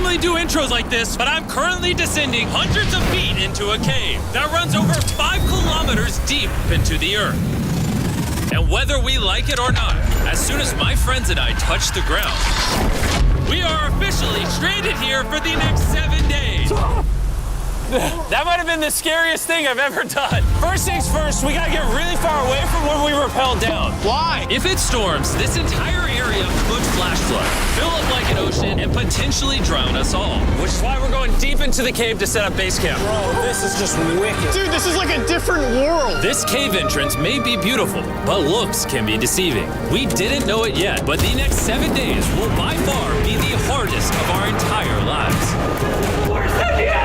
normally do intros like this, but I'm currently descending hundreds of feet into a cave that runs over 5 kilometers deep into the earth. And whether we like it or not, as soon as my friends and I touch the ground, we are officially stranded here for the next 7 days. That might have been the scariest thing I've ever done. First things first, we gotta get really far away from where we rappelled down. Why? If it storms, this entire area could flash flood, fill up like an ocean, and potentially drown us all. Which is why we're going deep into the cave to set up base camp. Bro, this is just wicked. Dude, this is like a different world. This cave entrance may be beautiful, but looks can be deceiving. We didn't know it yet, but the next 7 days will by far be the hardest of our entire lives. Where's the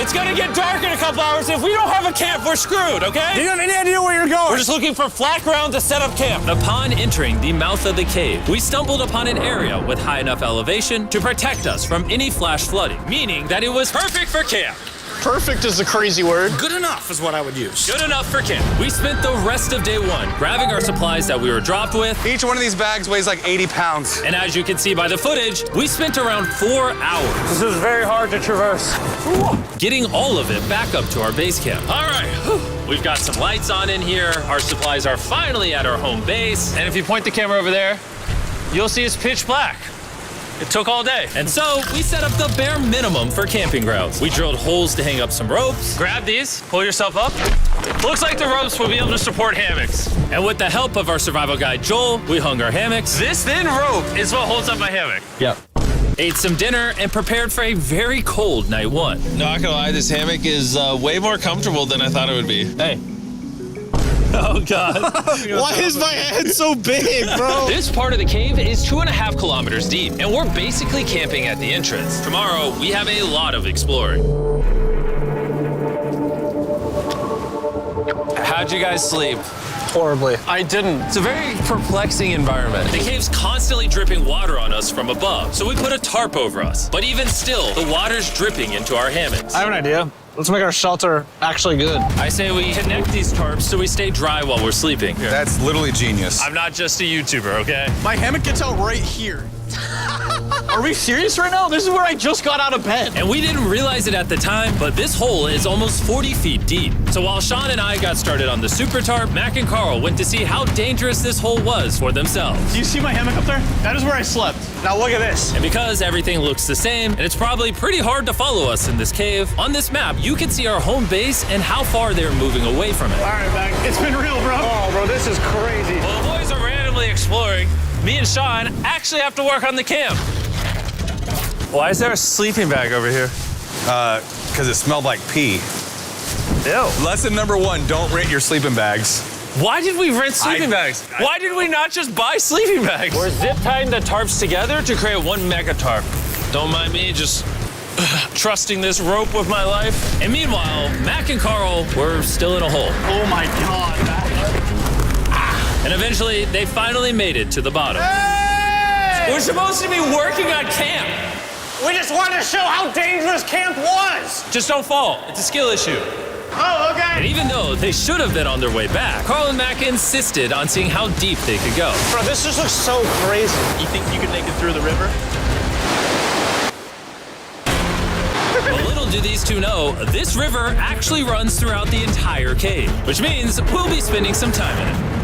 It's gonna get dark in a couple hours. If we don't have a camp, we're screwed, okay? Do you have any idea where you're going? We're just looking for flat ground to set up camp. Upon entering the mouth of the cave, we stumbled upon an area with high enough elevation to protect us from any flash flooding, meaning that it was perfect for camp. Perfect is the crazy word. Good enough is what I would use. Good enough for camp. We spent the rest of day 1 grabbing our supplies that we were dropped with. Each one of these bags weighs like 80 pounds. And as you can see by the footage, we spent around 4 hours. This is very hard to traverse. Getting all of it back up to our base camp. All right, we've got some lights on in here. Our supplies are finally at our home base. And if you point the camera over there, you'll see it's pitch black. It took all day. And so we set up the bare minimum for camping grounds. We drilled holes to hang up some ropes. Grab these, pull yourself up. Looks like the ropes will be able to support hammocks. And with the help of our survival guide, Joel, we hung our hammocks. This thin rope is what holds up my hammock. Yep. Ate some dinner and prepared for a very cold night 1. Not gonna lie, this hammock is way more comfortable than I thought it would be. Hey. Oh, God. Why is my head so big, bro? This part of the cave is 2.5 kilometers deep, and we're basically camping at the entrance. Tomorrow, we have a lot of exploring. How'd you guys sleep? Horribly. I didn't. It's a very perplexing environment. The cave's constantly dripping water on us from above, so we put a tarp over us. But even still, the water's dripping into our hammocks. I have an idea. Let's make our shelter actually good. I say we connect these tarps so we stay dry while we're sleeping. That's literally genius. I'm not just a YouTuber, okay? My hammock gets out right here. Are we serious right now? This is where I just got out of bed. And we didn't realize it at the time, but this hole is almost 40 feet deep. So while Sean and I got started on the super tarp, Mac and Carl went to see how dangerous this hole was for themselves. Do you see my hammock up there? That is where I slept. Now look at this. And because everything looks the same, and it's probably pretty hard to follow us in this cave, on this map, you can see our home base and how far they're moving away from it. All right, Mac. It's been real, bro. Oh, bro, this is crazy. While the boys are randomly exploring, me and Sean actually have to work on the camp. Why is there a sleeping bag over here? Because it smelled like pee. Ew. Lesson number 1, don't rent your sleeping bags. Why did we rent sleeping bags? Why did we not just buy sleeping bags? We're zip tying the tarps together to create one mega tarp. Don't mind me, just trusting this rope with my life. And meanwhile, Mac and Carl were still in a hole. Oh my God, Mac. And eventually, they finally made it to the bottom. Hey! We're supposed to be working on camp. We just wanted to show how dangerous camp was. Just don't fall. It's a skill issue. Oh, okay. And even though they should have been on their way back, Carl and Mac insisted on seeing how deep they could go. Bro, this just looks so crazy. You think you could make it through the river? Well, little do these two know, this river actually runs throughout the entire cave, which means we'll be spending some time in it.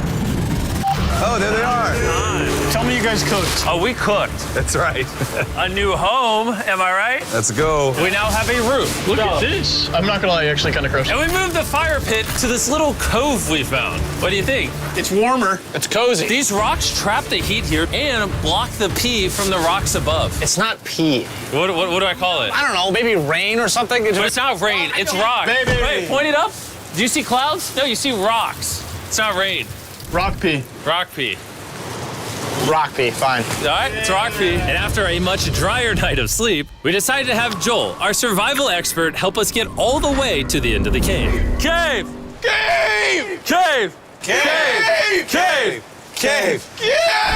Oh, there they are. Tell me you guys cooked. Oh, we cooked. That's right. A new home, am I right? Let's go. We now have a roof. Look at this. I'm not gonna lie, you're actually kind of gross. And we moved the fire pit to this little cove we found. What do you think? It's warmer. It's cozy. These rocks trap the heat here and block the pee from the rocks above. It's not pee. What do I call it? I don't know, maybe rain or something. But it's not rain, it's rock. Baby. Wait, point it up. Do you see clouds? No, you see rocks. It's not rain. Rock pee. Rock pee. Rock pee, fine. All right, it's rock pee. And after a much drier night of sleep, we decided to have Joel, our survival expert, help us get all the way to the end of the cave. Cave! Cave! Cave! Cave! Cave! Cave.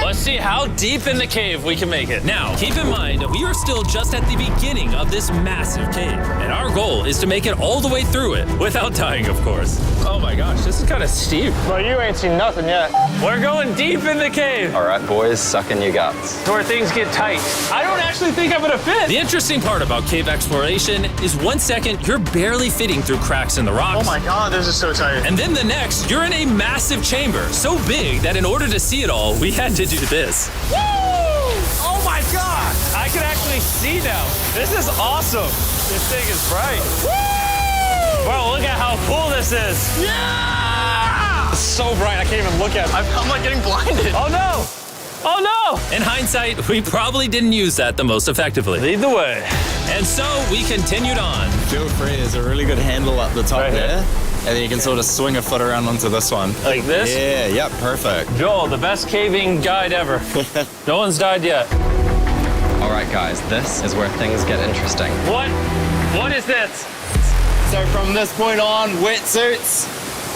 Let's see how deep in the cave we can make it. Now, keep in mind, we are still just at the beginning of this massive cave, and our goal is to make it all the way through it, without dying, of course. Oh my gosh, this is kind of steep. Well, you ain't seen nothing yet. We're going deep in the cave. All right, boys, suck in your guts. To where things get tight. I don't actually think I'm gonna fit. The interesting part about cave exploration is 1 second, you're barely fitting through cracks in the rocks. Oh my God, this is so tight. And then the next, you're in a massive chamber, so big that in order to see it all, we had to do this. Woo! Oh my God! I can actually see now. This is awesome. This thing is bright. Woo! Bro, look at how cool this is. Yeah! It's so bright, I can't even look at it. I'm like getting blinded. Oh no! Oh no! In hindsight, we probably didn't use that the most effectively. Lead the way. And so we continued on. Feel free, there's a really good handle up the top Right here. there. And then you can sort of swing a foot around onto this one. Like this? Yeah, yep, perfect. Joel, the best caving guide ever. No one's died yet. All right, guys, this is where things get interesting. What? What is this? So from this point on, wetsuits,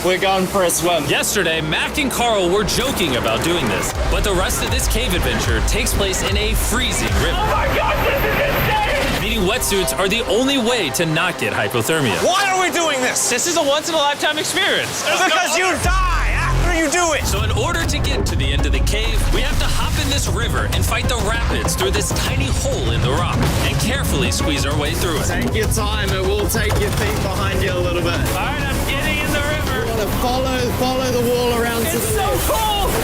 we're going for a swim. Yesterday, Mac and Carl were joking about doing this, but the rest of this cave adventure takes place in a freezing river. Oh my God, this is insane! Meaning wetsuits are the only way to not get hypothermia. Why are we doing this? This is a once-in-a-lifetime experience. Because you die after you do it. So in order to get to the end of the cave, we have to hop in this river and fight the rapids through this tiny hole in the rock and carefully squeeze our way through it. Take your time, it will take your feet behind you a little bit. All right, I'm getting in the river. You want to follow the wall around to It's the so left.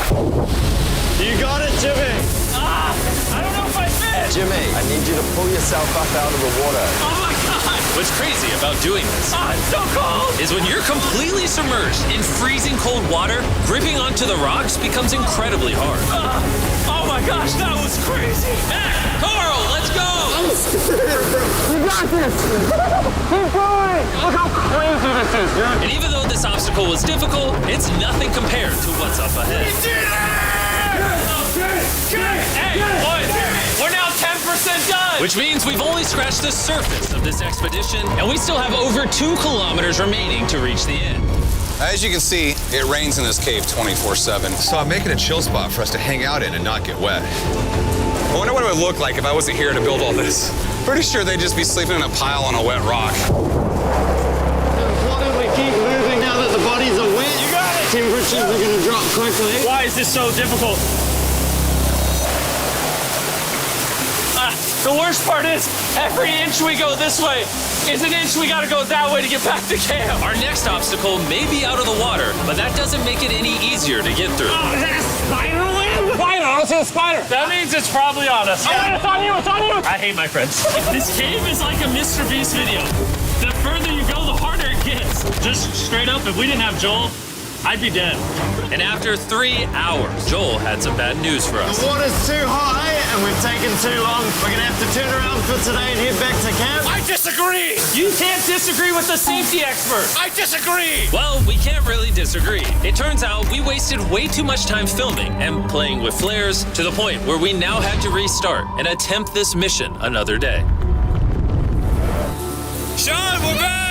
cold. You got it, Jimmy. Ah, I don't know if I fit. Jimmy, I need you to pull yourself up out of the water. Oh my God. What's crazy about doing this It's so cold. is when you're completely submerged in freezing cold water, gripping onto the rocks becomes incredibly hard. Oh my gosh, that was crazy. Mac, Carl, let's go. You got this. Keep going. Look how crazy this is, dude. And even though this obstacle was difficult, it's nothing compared to what's up ahead. Hey, boys, we're now 10% done. Which means we've only scratched the surface of this expedition, and we still have over 2 kilometers remaining to reach the end. As you can see, it rains in this cave 24/7. So I'm making a chill spot for us to hang out in and not get wet. I wonder what it would look like if I wasn't here to build all this. Pretty sure they'd just be sleeping in a pile on a wet rock. Why don't we keep moving now that the bodies are wet? You got it. Temperatures are going to drop quickly. Why is this so difficult? The worst part is, every inch we go this way is an inch we gotta go that way to get back to camp. Our next obstacle may be out of the water, but that doesn't make it any easier to get through. Is that a spider web? Spider, I don't see a spider. That means it's probably on us. Oh, it's on you, it's on you. I hate my friends. This cave is like a Mr. Beast video. The further you go, the harder it gets. Just straight up, if we didn't have Joel, I'd be dead. And after 3 hours, Joel had some bad news for us. The water's too high and we've taken too long. We're going to have to turn around for today and head back to camp. I disagree. You can't disagree with the safety expert. I disagree. Well, we can't really disagree. It turns out we wasted way too much time filming and playing with flares to the point where we now had to restart and attempt this mission another day. Sean, we're back!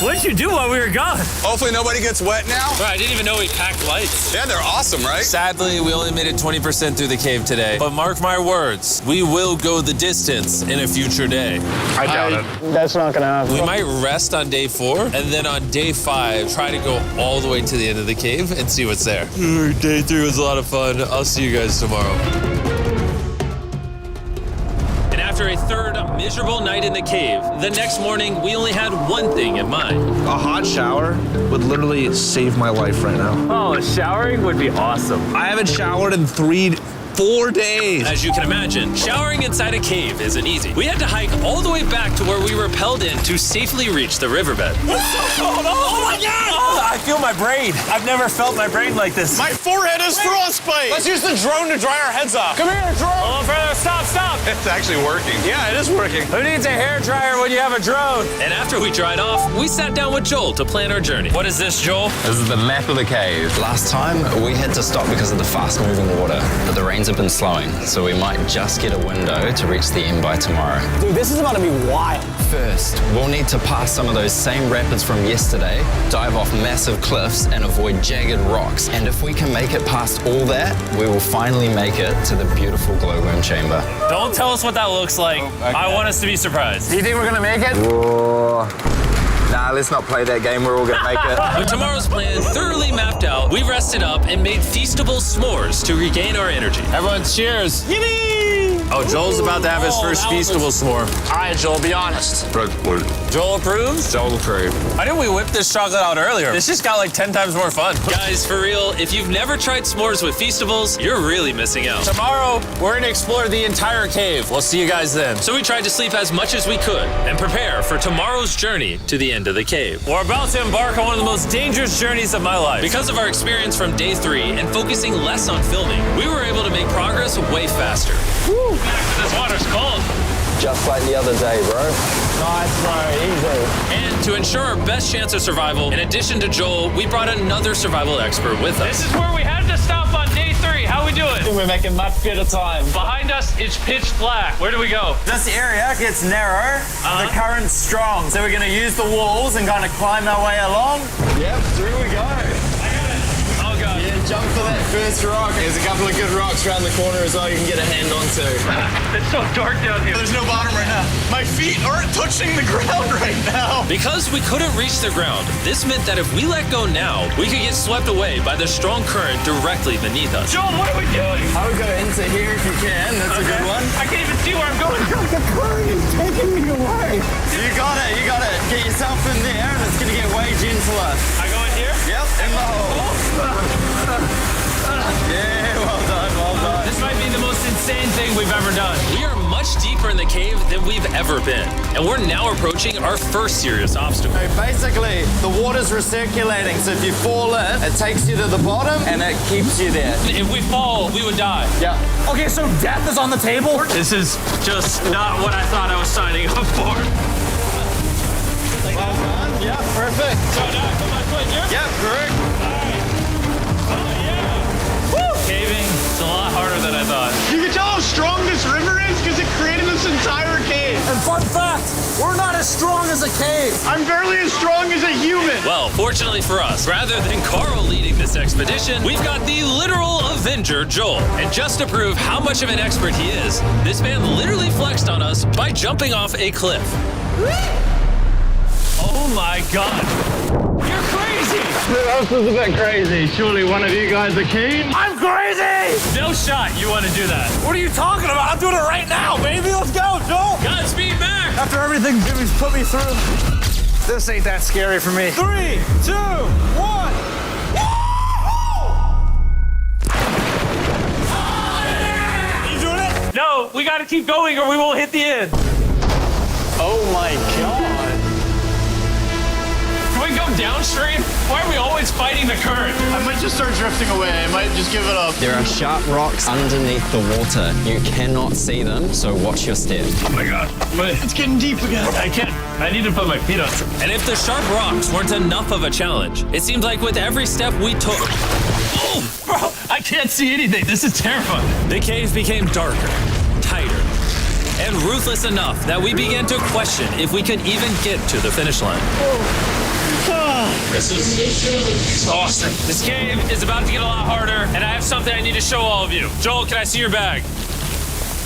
What did you do while we were gone? Hopefully nobody gets wet now. Bro, I didn't even know we packed lights. Yeah, they're awesome, right? Sadly, we only made it 20% through the cave today. But mark my words, we will go the distance in a future day. I doubt it. That's not going to happen. We might rest on day 4, and then on day 5, try to go all the way to the end of the cave and see what's there. Day 3 was a lot of fun. I'll see you guys tomorrow. And after a third miserable night in the cave, the next morning we only had one thing in mind. A hot shower would literally save my life right now. Oh, showering would be awesome. I haven't showered in 4 days. As you can imagine, showering inside a cave isn't easy. We had to hike all the way back to where we rappelled in to safely reach the riverbed. Oh my God. I feel my brain. I've never felt my brain like this. My forehead is frostbite. Let's use the drone to dry our heads off. Come here, drone. A little further. Stop. It's actually working. Yeah, it is working. Who needs a hairdryer when you have a drone? And after we dried off, we sat down with Joel to plan our journey. What is this, Joel? This is the map of the cave. Last time, we had to stop because of the fast-moving water, but the rains have been slowing, so we might just get a window to reach the end by tomorrow. Dude, this is about to be wild. First, we'll need to pass some of those same rapids from yesterday, dive off massive cliffs, and avoid jagged rocks. And if we can make it past all that, we will finally make it to the beautiful glowworm chamber. Don't tell us what that looks like. I want us to be surprised. Do you think we're gonna make it? Whoa. Nah, let's not play that game. We're all gonna make it. With tomorrow's plan thoroughly mapped out, we rested up and made feastable s'mores to regain our energy. Everyone, cheers. Yippee! Oh, Joel's about to have his first feastable s'more. All right, Joel, be honest. Joel approves? Joel approved. Why didn't we whip this chocolate out earlier? This just got like 10 times more fun. Guys, for real, if you've never tried s'mores with feastables, you're really missing out. Tomorrow, we're gonna explore the entire cave. We'll see you guys then. So we tried to sleep as much as we could and prepare for tomorrow's journey to the end of the cave. We're about to embark on one of the most dangerous journeys of my life. Because of our experience from day 3 and focusing less on filming, we were able to make progress way faster. Woo! This water's cold. Just like the other day, bro. Nice, bro, easy. And to ensure our best chance of survival, in addition to Joel, we brought another survival expert with us. This is where we had to stop on day 3. How we doing? We're making much better time. Behind us, it's pitch black. Where do we go? This area gets narrow, the current's strong, so we're gonna use the walls and kind of climb our way along. Yep, through we go. Oh, God. Yeah, jump for that first rock. There's a couple of good rocks around the corner as well you can get a hand onto. It's so dark down here. There's no bottom right now. My feet aren't touching the ground right now. Because we couldn't reach the ground, this meant that if we let go now, we could get swept away by the strong current directly beneath us. Joel, what are we doing? I would go into here if you can. That's a good one. I can't even see where I'm going. The current is taking me away. You got it, you got it. Get yourself in there and it's gonna get way gentler. I go in here? Yep, in the hole. Yeah, well done, well done. This might be the most insane thing we've ever done. We are much deeper in the cave than we've ever been, and we're now approaching our first serious obstacle. So basically, the water's recirculating, so if you fall in, it takes you to the bottom and it keeps you there. If we fall, we would die. Yeah. Okay, so death is on the table? This is just not what I thought I was signing up for. Well done. Yeah, perfect. So now I put my foot here? Yep, correct. Caving is a lot harder than I thought. You can tell how strong this river is because it created this entire cave. And fun fact, we're not as strong as a cave. I'm barely as strong as a human. Well, fortunately for us, rather than Carl leading this expedition, we've got the literal Avenger, Joel. And just to prove how much of an expert he is, this man literally flexed on us by jumping off a cliff. Oh, my God. You're crazy. This is a bit crazy. Surely one of you guys are keen? I'm crazy! No shot you want to do that. What are you talking about? I'm doing it right now, baby. Let's go, Joel. Godspeed, Mac! After everything Jimmy's put me through, this ain't that scary for me. 3, 2, 1. You doing it? No, we got to keep going or we won't hit the end. Oh my God. Can we go downstream? Why are we always fighting the current? I might just start drifting away. I might just give it up. There are sharp rocks underneath the water. You cannot see them, so watch your step. Oh my God. It's getting deep again. I can't. I need to put my feet on. And if the sharp rocks weren't enough of a challenge, it seems like with every step we took, Oh, bro, I can't see anything. This is terrifying. the cave became darker, tighter, and ruthless enough that we began to question if we could even get to the finish line. This is exhausting. This cave is about to get a lot harder, and I have something I need to show all of you. Joel, can I see your bag?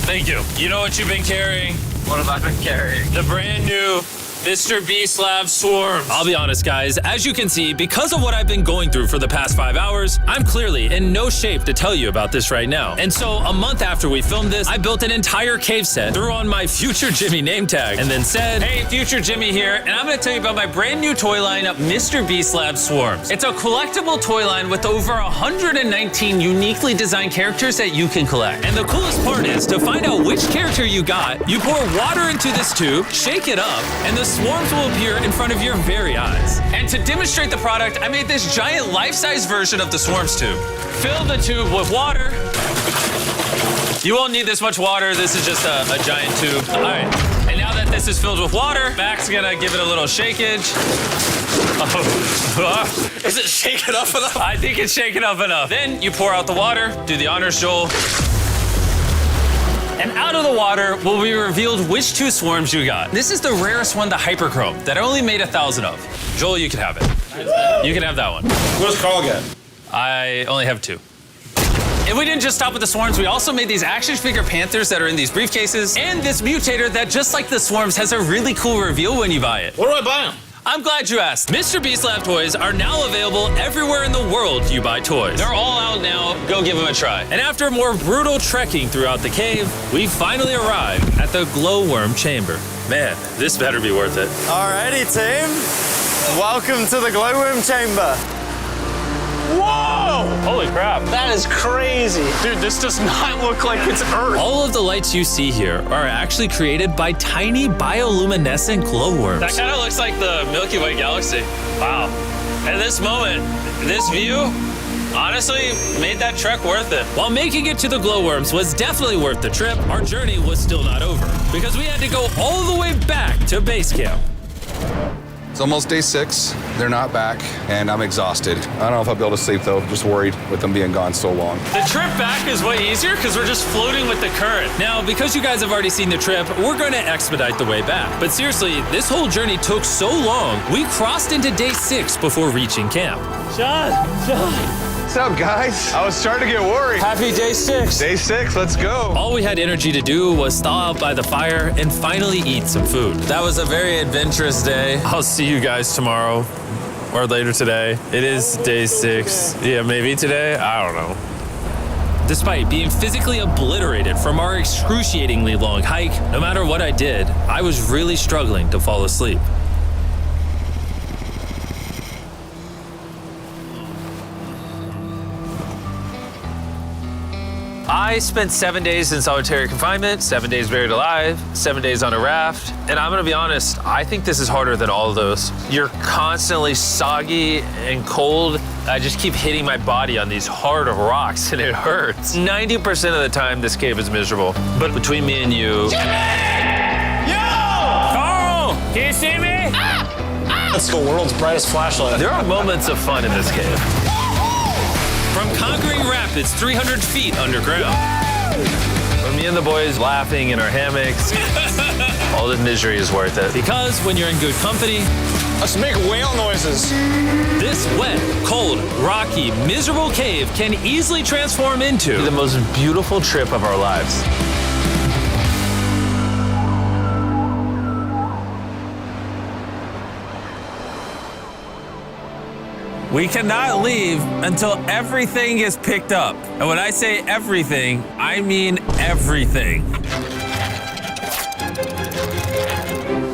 Thank you. You know what you've been carrying? What have I been carrying? The brand new Mr. Beast Lab Swarms. I'll be honest, guys, as you can see, because of what I've been going through for the past 5 hours, I'm clearly in no shape to tell you about this right now. And so a month after we filmed this, I built an entire cave set, threw on my Future Jimmy name tag, and then said, hey, Future Jimmy here, and I'm gonna tell you about my brand new toy line of Mr. Beast Lab Swarms. It's a collectible toy line with over 119 uniquely designed characters that you can collect. And the coolest part is, to find out which character you got, you pour water into this tube, shake it up, and the swarms will appear in front of your very eyes. And to demonstrate the product, I made this giant life-size version of the swarms tube. Fill the tube with water. You won't need this much water. This is just a giant tube. All right. And now that this is filled with water, Mac's gonna give it a little shakeage. Oh. Is it shaken up enough? I think it's shaken up enough. Then you pour out the water. Do the honors, Joel. And out of the water will be revealed which 2 swarms you got. This is the rarest one, the hyperchrome, that I only made 1,000 of. Joel, you can have it. You can have that one. What does Carl get? I only have 2. And we didn't just stop with the swarms, we also made these action figure panthers that are in these briefcases, and this mutator that, just like the swarms, has a really cool reveal when you buy it. Where do I buy them? I'm glad you asked. Mr. Beast Lab toys are now available everywhere in the world you buy toys. They're all out now, go give them a try. And after more brutal trekking throughout the cave, we finally arrived at the glowworm chamber. Man, this better be worth it. Alrighty, team. Welcome to the glowworm chamber. Whoa! Holy crap. That is crazy. Dude, this does not look like it's Earth. All of the lights you see here are actually created by tiny bioluminescent glowworms. That kind of looks like the Milky Way galaxy. Wow. At this moment, this view, honestly, made that trek worth it. While making it to the glowworms was definitely worth the trip, our journey was still not over, because we had to go all the way back to base camp. It's almost day 6. They're not back, and I'm exhausted. I don't know if I'll be able to sleep, though. I'm just worried with them being gone so long. The trip back is way easier because we're just floating with the current. Now, because you guys have already seen the trip, we're going to expedite the way back. But seriously, this whole journey took so long, we crossed into day 6 before reaching camp. John. What's up, guys? I was starting to get worried. Happy day 6. Day 6, let's go. All we had energy to do was thaw out by the fire and finally eat some food. That was a very adventurous day. I'll see you guys tomorrow or later today. It is day 6. Yeah, maybe today. I don't know. Despite being physically obliterated from our excruciatingly long hike, no matter what I did, I was really struggling to fall asleep. I spent 7 days in solitary confinement, 7 days buried alive, 7 days on a raft, and I'm gonna be honest, I think this is harder than all of those. You're constantly soggy and cold. I just keep hitting my body on these hard rocks and it hurts. 90% of the time, this cave is miserable. But between me and you... Jimmy! Yo! Carl! Can you see me? That's the world's brightest flashlight. There are moments of fun in this cave. From conquering rapids 300 feet underground. From me and the boys laughing in our hammocks. All the misery is worth it. Because when you're in good company, Let's make whale noises. this wet, cold, rocky, miserable cave can easily transform into the most beautiful trip of our lives. We cannot leave until everything is picked up. And when I say everything, I mean everything.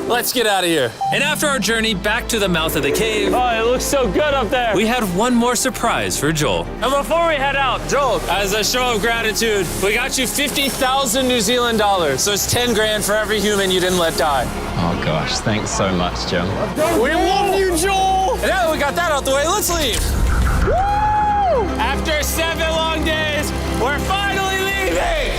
Let's get out of here. And after our journey back to the mouth of the cave, Oh, it looks so good up there. we had one more surprise for Joel. And before we head out, Joel, As a show of gratitude, we got you 50,000 New Zealand dollars. So it's 10 grand for every human you didn't let die. Oh gosh, thanks so much, Jim. we love you, Joel. And now that we got that out the way, let's leave. Woo! After 7 long days, we're finally leaving.